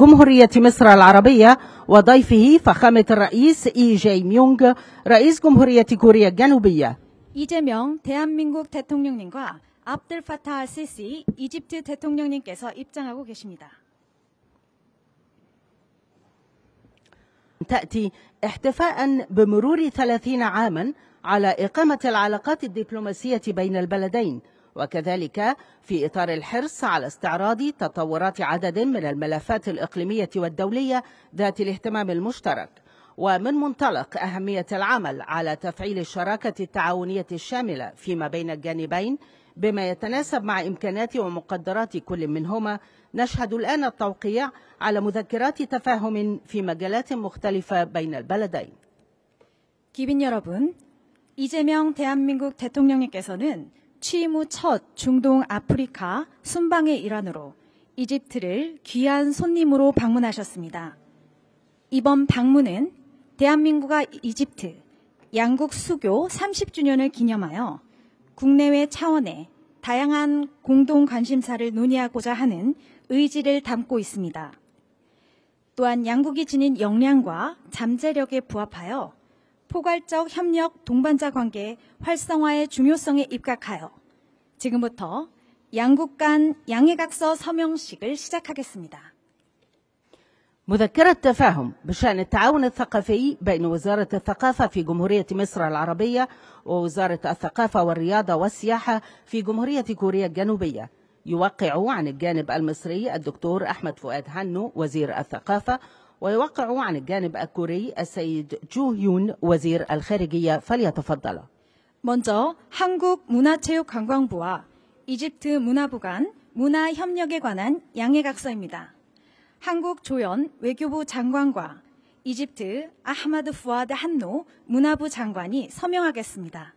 جمهورية مصر العربية وضيفه فخامة الرئيس 이 제이명ung رئيس جمهورية كوريا الجنوبية. 이재명 대한민국 대통령님과 압들 파타 알시시 이집트 대통령님께서 입장하고 계십니다. تأتي احتفاء بمرور 30 عاما على إقامة العلاقات الدبلوماسية بين البلدين، وكذلك في إطار الحرص على استعراض تطورات عدد من الملفات الإقليمية والدولية ذات الاهتمام المشترك، ومن منطلق أهمية العمل على تفعيل الشراكة التعاونية الشاملة فيما بين الجانبين بما يتناسب مع إمكانات ومقدرات كل منهما. نشهد الآن التوقيع على مذكرات تفاهم في مجالات مختلفة بين البلدين. 기빈 여러분, 이재명 대한민국 대통령님께서는 취임 후 첫 중동 아프리카 순방의 일환으로 이집트를 귀한 손님으로 방문하셨습니다. 이번 방문은 대한민국과 이집트 양국 수교 30주년을 기념하여 국내외 차원의 다양한 공동 관심사를 논의하고자 하는 의지를 담고 있습니다. 또한 양국이 지닌 역량과 잠재력에 부합하여 포괄적 협력 동반자 관계 활성화의 중요성에 입각하여 지금부터 양국 간 양해각서 서명식을 시작하겠습니다. مذكرة تفاهم بشأن التعاون الثقافي بين وزارة الثقافة في جمهورية مصر العربية ووزارة الثقافة والرياضة والسياحة في جمهورية كوريا الجنوبية. يوقع عن الجانب المصري الدكتور أحمد فؤاد هانو وزير الثقافة، ويوقع عن الجانب الكوري السيد جو يون وزير الخارجية. فليتفضل. 먼저 한국문화체육관광부와 이집트 문화부 간 문화협력에 관한 양해각서입니다. 한국 조연 외교부 장관과 이집트 아흐마드 푸아드 한노 문화부 장관이 서명하겠습니다.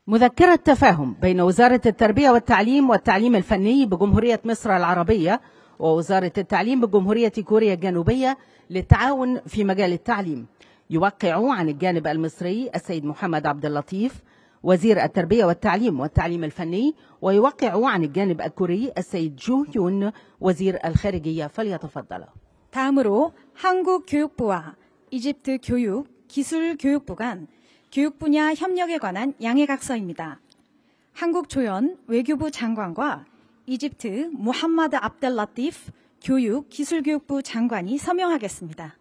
مذكرة تفاهم بين وزارة التربية والتعليم والتعليم الفني بجمهورية مصر العربية ووزارة التعليم بجمهورية كوريا الجنوبية للتعاون في مجال التعليم. يوقع عن الجانب المصري السيد محمد عبد اللطيف وزير التربية والتعليم والتعليم الفني، ويوقع عن الجانب الكوري السيد جو يون وزير الخارجية. فليتفضل. 다음으로 한국 교육부와 이집트 교육, 기술 교육부 간 교육 분야 협력에 관한 양해각서입니다. 한국 조연 외교부 장관과 이집트 무함마드 압델 라티프 교육, 기술교육부 장관이 서명하겠습니다.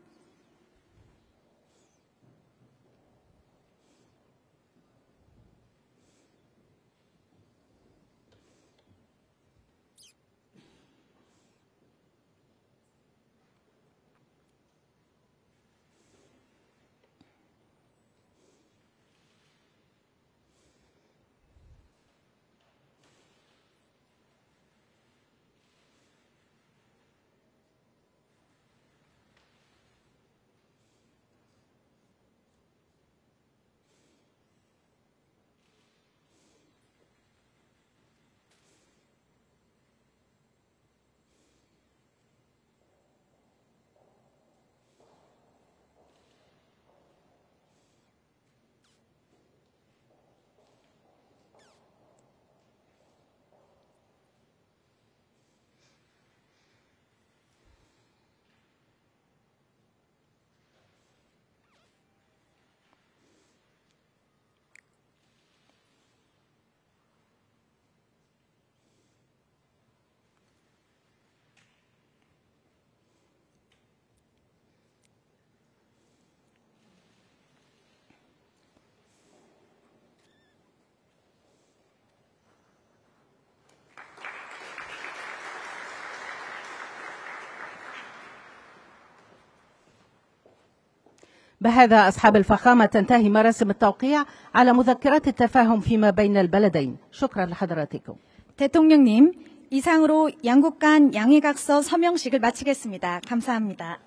بهذا أصحاب الفخامة تنتهي مراسم التوقيع على مذكرات التفاهم فيما بين البلدين. شكرا لحضراتكم. 대통령님, 이상으로 양국 간 양해각서 서명식을 마치겠습니다. 감사합니다.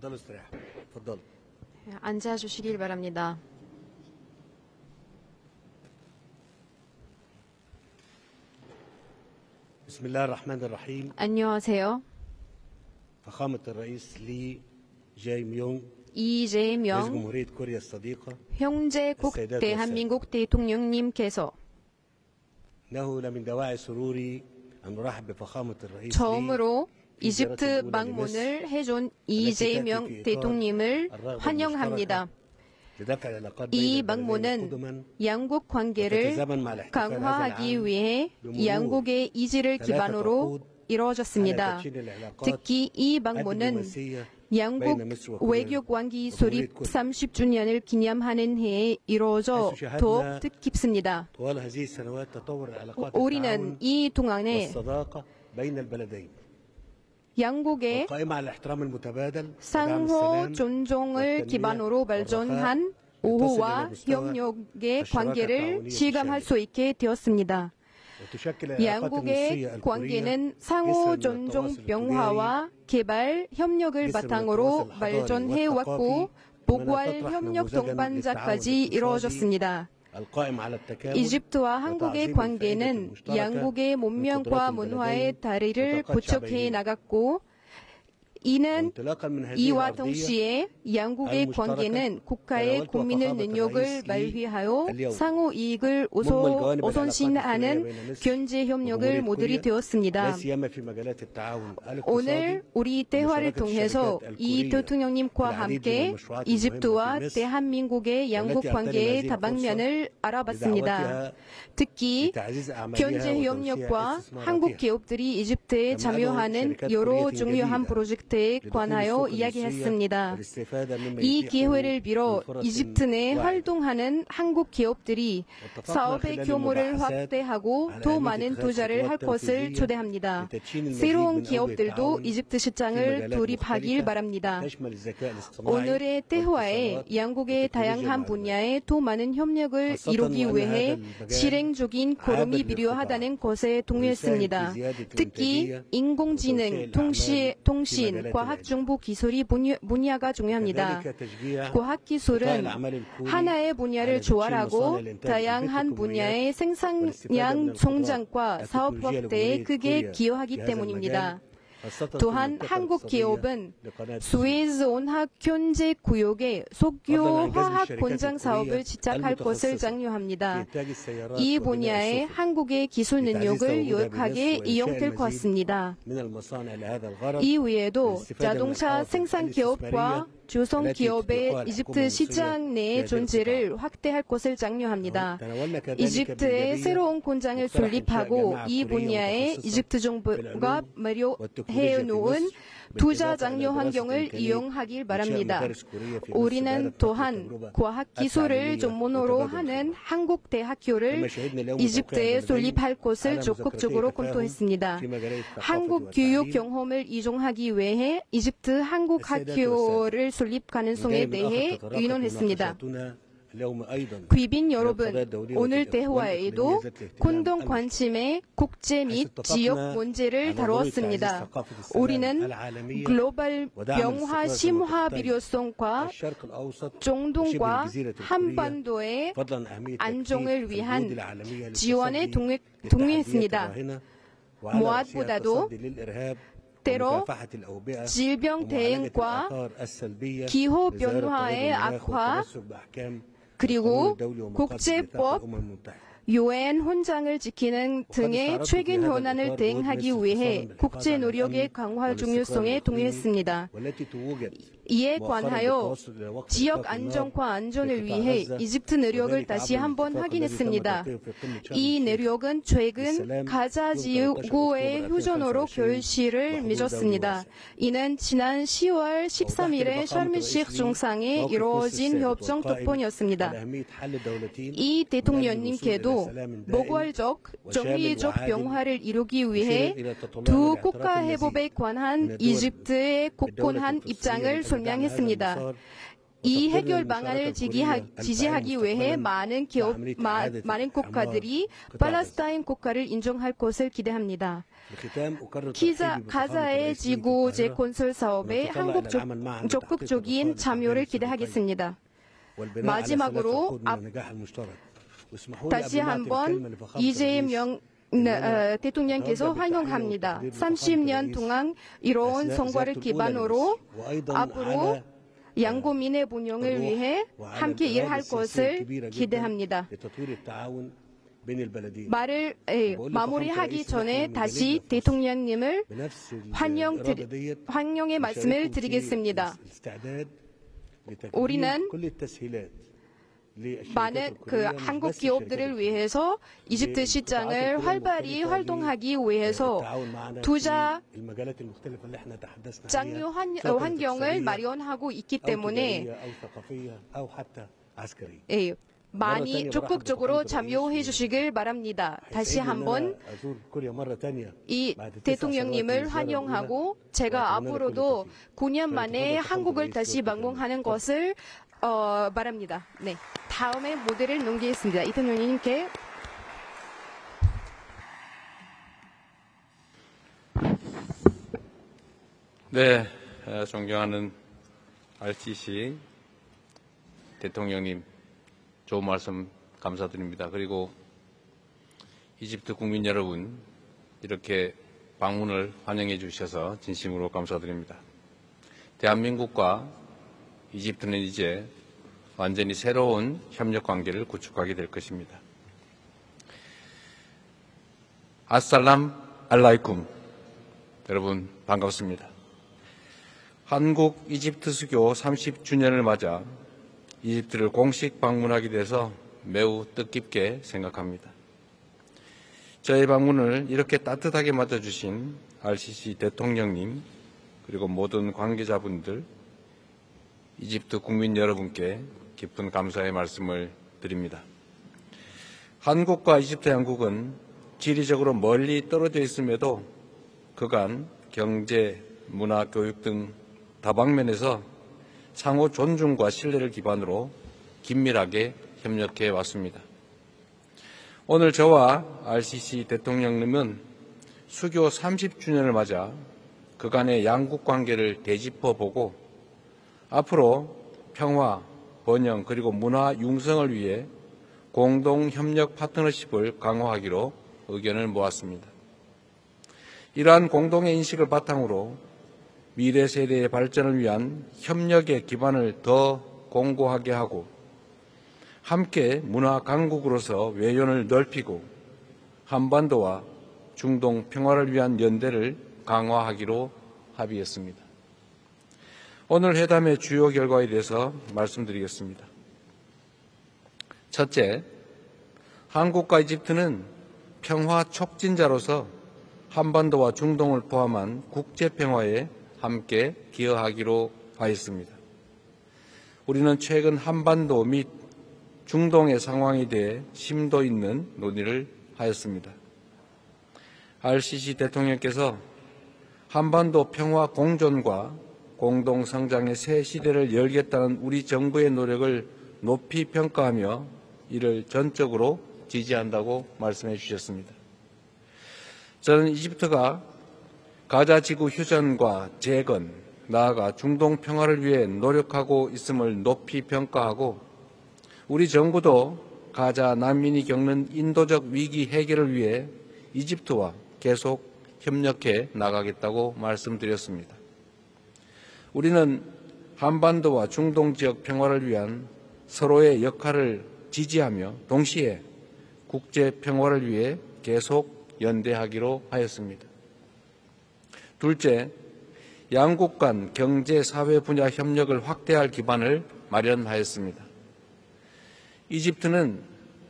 تفضلوا استريحوا. تفضلوا. 앉아주시길 바랍니다. بسم الله الرحمن الرحيم. 안녕하세요. فخامة الرئيس لي جاي ميونغ رئيس 이재명 جمهورية كوريا الصديقة 형제국 대한민국 대통령님께서 إنه لمن دواعي سروري أن نرحب بفخامة الرئيس لي 처음으로 이집트 방문을 해준 이재명 대통령님을 환영합니다. 이 방문은 양국 관계를 강화하기 위해 양국의 의지를 기반으로 이루어졌습니다. 특히 이 방문은 양국 외교관계 수립 30주년을 기념하는 해에 이루어져 더욱 뜻깊습니다. 우리는 이 동안에 양국의 상호 존중을 기반으로 발전한 우호와 협력의 관계를 실감할 수 있게 되었습니다. 양국의 관계는 상호 존중 평화와 개발 협력을 바탕으로 발전해왔고 포괄 협력 동반자까지 이루어졌습니다. 이집트와 한국의 관계는 양국의 문명과 문화의 다리를 구축해 나갔고 이는 이와 동시에 양국의 관계는 국가의 국민의 능력을 발휘하여 상호 이익을 우선시하는 경제 협력을 모델이 되었습니다. 오늘 우리 대화를 통해서 이 대통령님과 함께 이집트와 대한민국의 양국 관계의 다방면을 알아봤습니다. 특히 경제 협력과 한국 기업들이 이집트에 참여하는 여러 중요한 프로젝트 에 관하여 이야기했습니다. 이 기회를 빌어 이집트 내 활동하는 한국 기업들이 사업의 규모를 확대하고 더 많은 투자를 할 것을 초대합니다. 새로운 기업들도 이집트 시장을 돌입하길 바랍니다. 오늘의 대화에 양국의 다양한 분야에 더 많은 협력을 이루기 위해 실행 중인 걸음이 필요하다는 것에 동의했습니다. 특히 인공지능, 통신, 과학정보 기술이 분야가 중요합니다. 과학기술은 하나의 분야를 조화하고 다양한 분야의 생산량 성장과 사업 확대에 크게 기여하기 때문입니다. 또한 한국 기업은 스웨즈 온학 경제 구역의 석유 화학 공장 사업을 시작할 것을 장려합니다. 이 분야에 한국의 기술 능력을 유익하게 이용될 것 같습니다. 이 외에도 자동차 생산 기업과 주성 기업의 이집트 시장 내의 존재를 확대할 것을 장려합니다. 이집트에 새로운 공장을 설립하고 이 분야에 이집트 정부가 마련해 놓은 투자 장려 환경을 이용하길 바랍니다. 우리는 또한 과학기술을 전문으로 하는 한국 대학교를 이집트에 설립할 것을 적극적으로 검토했습니다. 한국 교육 경험을 이용하기 위해 이집트 한국 학교를 설립 가능성에 대해 의논했습니다. 귀빈 여러분, 오늘 대화에도 공동 관심의 국제 및 지역 문제를 다루었습니다. 우리는 글로벌 평화 심화 필요성과 중동과 한반도의 안정을 위한 지원에 동의했습니다. 무엇보다도 때로 질병 대응과 기후 변화의 악화 그리고 국제법, 유엔 헌장을 지키는 등의 최근 현안을 대응하기 위해 국제 노력의 강화 중요성에 동의했습니다. 이에 관하여 지역 안정과 안전을 위해 이집트 내력을 다시 한번 확인했습니다. 이 내력은 최근 가자 지구의 휴전으로 결실을 맺었습니다. 이는 지난 10월 13일에 샤르미셰이크 정상에 이루어진 협정 덕분이었습니다. 이 대통령님께도 모괄적, 정의적 평화를 이루기 위해 두 국가 회복에 관한 이집트의 굳건한 입장을 설명했습니다. 이 해결 방안을 지지하기 위해 많은 국가들이 팔레스타인 국가를 인정할 것을 기대합니다. 가자의 지구 재건설 사업에 한국 적극적인 참여를 기대하겠습니다. 마지막으로 다시 한번 이재명 대통령께서 환영합니다. 30년 동안 이뤄온 성과를 기반으로 앞으로 양고민의 번영을 위해 함께 일할 것을 기대합니다. 말을 마무리하기 전에 다시 대통령님을 환영의 말씀을 드리겠습니다. 우리는 많은 한국 기업들을 위해서 이집트 시장을 활발히 활동하기 위해서 투자 장려 환경을 마련하고 있기 때문에 많이 적극적으로 참여해 주시길 바랍니다. 다시 한번 이 대통령님을 환영하고 제가 앞으로도 9년 만에 한국을 다시 방문하는 것을 바랍니다. 네, 다음에 무대를 넘기겠습니다. 이 대통령님께. 네, 존경하는 RCC 대통령님, 좋은 말씀 감사드립니다. 그리고 이집트 국민 여러분, 이렇게 방문을 환영해 주셔서 진심으로 감사드립니다. 대한민국과 이집트는 이제 완전히 새로운 협력 관계를 구축하게 될 것입니다. 아살람 알라이쿰. 여러분 반갑습니다. 한국 이집트 수교 30주년을 맞아 이집트를 공식 방문하게 돼서 매우 뜻깊게 생각합니다. 저의 방문을 이렇게 따뜻하게 맞아주신 RCC 대통령님, 그리고 모든 관계자분들, 이집트 국민 여러분께 깊은 감사의 말씀을 드립니다. 한국과 이집트 양국은 지리적으로 멀리 떨어져 있음에도 그간 경제, 문화, 교육 등 다방면에서 상호 존중과 신뢰를 기반으로 긴밀하게 협력해 왔습니다. 오늘 저와 RCC 대통령님은 수교 30주년을 맞아 그간의 양국 관계를 되짚어보고 앞으로 평화, 번영 그리고 문화 융성을 위해 공동협력 파트너십을 강화하기로 의견을 모았습니다. 이러한 공동의 인식을 바탕으로 미래 세대의 발전을 위한 협력의 기반을 더 공고하게 하고 함께 문화 강국으로서 외연을 넓히고 한반도와 중동 평화를 위한 연대를 강화하기로 합의했습니다. 오늘 회담의 주요 결과에 대해서 말씀드리겠습니다. 첫째, 한국과 이집트는 평화 촉진자로서 한반도와 중동을 포함한 국제 평화에 함께 기여하기로 하였습니다. 우리는 최근 한반도 및 중동의 상황에 대해 심도 있는 논의를 하였습니다. RCC 대통령께서 한반도 평화 공존과 공동성장의 새 시대를 열겠다는 우리 정부의 노력을 높이 평가하며 이를 전적으로 지지한다고 말씀해 주셨습니다. 저는 이집트가 가자 지구 휴전과 재건, 나아가 중동 평화를 위해 노력하고 있음을 높이 평가하고 우리 정부도 가자 난민이 겪는 인도적 위기 해결을 위해 이집트와 계속 협력해 나가겠다고 말씀드렸습니다. 우리는 한반도와 중동 지역 평화를 위한 서로의 역할을 지지하며 동시에 국제 평화를 위해 계속 연대하기로 하였습니다. 둘째, 양국 간 경제, 사회 분야 협력을 확대할 기반을 마련하였습니다. 이집트는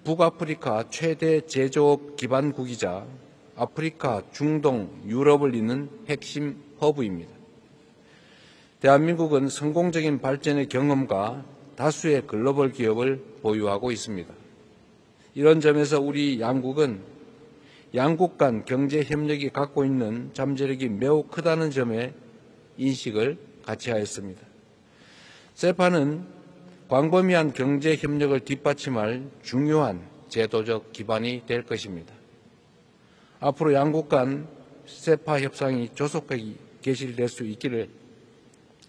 북아프리카 최대 제조업 기반국이자 아프리카, 중동, 유럽을 잇는 핵심 허브입니다. 대한민국은 성공적인 발전의 경험과 다수의 글로벌 기업을 보유하고 있습니다. 이런 점에서 우리 양국은 양국 간 경제 협력이 갖고 있는 잠재력이 매우 크다는 점에 인식을 같이 하였습니다. 세파는 광범위한 경제 협력을 뒷받침할 중요한 제도적 기반이 될 것입니다. 앞으로 양국 간 세파 협상이 조속하게 개시될 수 있기를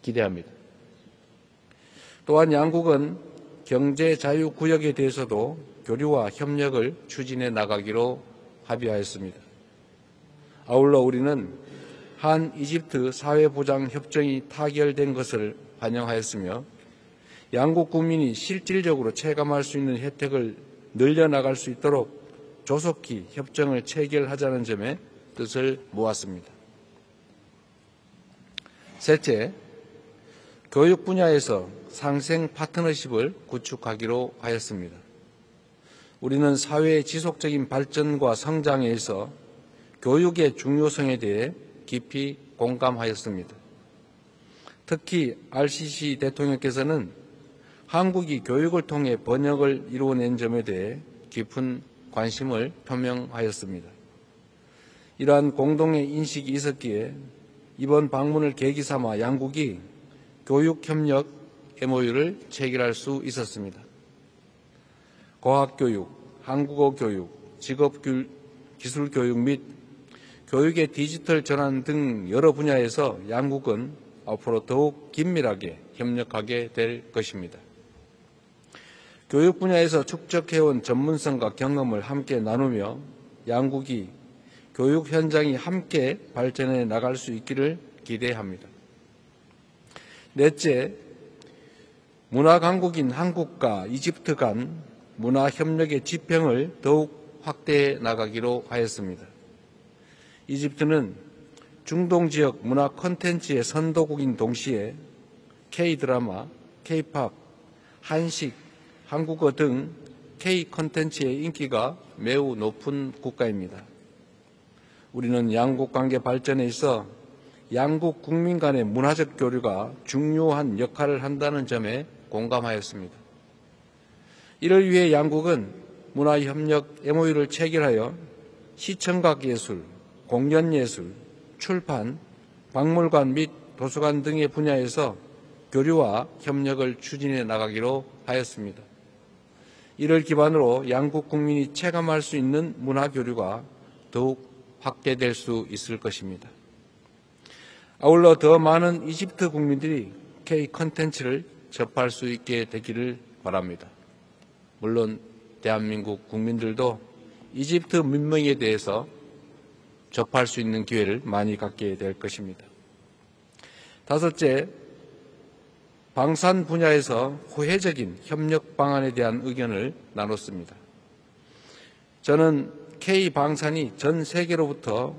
기대합니다. 또한 양국은 경제 자유구역에 대해서도 교류와 협력을 추진해 나가기로 합의하였습니다. 아울러 우리는 한 이집트 사회보장협정이 타결된 것을 환영하였으며 양국 국민이 실질적으로 체감할 수 있는 혜택을 늘려나갈 수 있도록 조속히 협정을 체결하자는 점에 뜻을 모았습니다. 셋째, 교육 분야에서 상생 파트너십을 구축하기로 하였습니다. 우리는 사회의 지속적인 발전과 성장에 있어 교육의 중요성에 대해 깊이 공감하였습니다. 특히 RCC 대통령께서는 한국이 교육을 통해 번영을 이루어낸 점에 대해 깊은 관심을 표명하였습니다. 이러한 공동의 인식이 있었기에 이번 방문을 계기 삼아 양국이 교육협력 MOU를 체결할 수 있었습니다. 과학교육, 한국어교육, 직업기술교육 및 교육의 디지털 전환 등 여러 분야에서 양국은 앞으로 더욱 긴밀하게 협력하게 될 것입니다. 교육 분야에서 축적해온 전문성과 경험을 함께 나누며 양국이 교육 현장이 함께 발전해 나갈 수 있기를 기대합니다. 넷째, 문화 강국인 한국과 이집트 간 문화 협력의 지평을 더욱 확대해 나가기로 하였습니다. 이집트는 중동 지역 문화 콘텐츠의 선도국인 동시에 K-드라마, K-팝, 한식, 한국어 등 K 콘텐츠의 인기가 매우 높은 국가입니다. 우리는 양국 관계 발전에 있어 양국 국민 간의 문화적 교류가 중요한 역할을 한다는 점에 공감하였습니다. 이를 위해 양국은 문화협력 MOU를 체결하여 시청각 예술, 공연예술, 출판, 박물관 및 도서관 등의 분야에서 교류와 협력을 추진해 나가기로 하였습니다. 이를 기반으로 양국 국민이 체감할 수 있는 문화 교류가 더욱 확대될 수 있을 것입니다. 아울러 더 많은 이집트 국민들이 K 콘텐츠를 접할 수 있게 되기를 바랍니다. 물론 대한민국 국민들도 이집트 문명에 대해서 접할 수 있는 기회를 많이 갖게 될 것입니다. 다섯째, 방산 분야에서 호혜적인 협력 방안에 대한 의견을 나눴습니다. 저는 K-방산이 전 세계로부터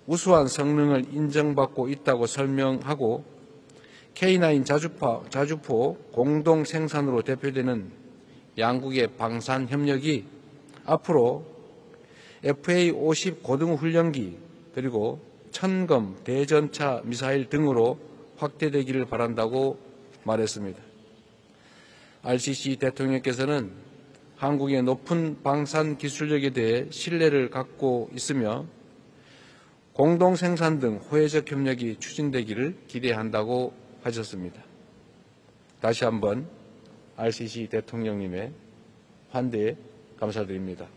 우수한 성능을 인정받고 있다고 설명하고 K9 자주포 공동 생산으로 대표되는 양국의 방산 협력이 앞으로 FA-50 고등훈련기 그리고 천검 대전차 미사일 등으로 확대되기를 바란다고 말했습니다. RCC 대통령께서는 한국의 높은 방산 기술력에 대해 신뢰를 갖고 있으며 공동 생산 등 호혜적 협력이 추진되기를 기대한다고 하셨습니다. 다시 한번 RCC 대통령님의 환대에 감사드립니다.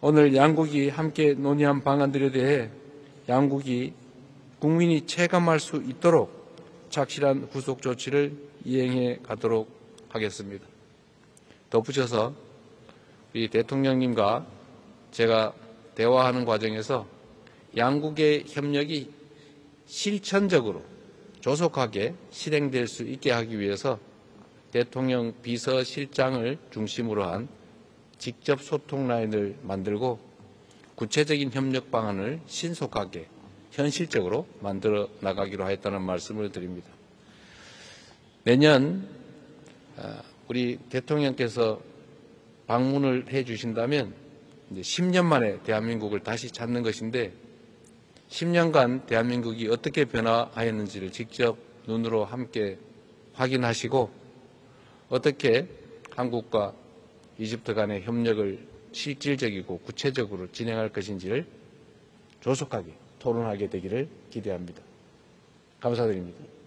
오늘 양국이 함께 논의한 방안들에 대해 양국이 국민이 체감할 수 있도록 착실한 후속 조치를 이행해 가도록 하겠습니다. 덧붙여서 우리 대통령님과 제가 대화하는 과정에서 양국의 협력이 실천적으로 조속하게 실행될 수 있게 하기 위해서 대통령 비서실장을 중심으로 한 직접 소통 라인을 만들고 구체적인 협력 방안을 신속하게 현실적으로 만들어 나가기로 하였다는 말씀을 드립니다. 내년 우리 대통령께서 방문을 해 주신다면 이제 10년 만에 대한민국을 다시 찾는 것인데 10년간 대한민국이 어떻게 변화하였는지를 직접 눈으로 함께 확인하시고 어떻게 한국과 이집트 간의 협력을 실질적이고 구체적으로 진행할 것인지를 조속하게 토론하게 되기를 기대합니다. 감사드립니다.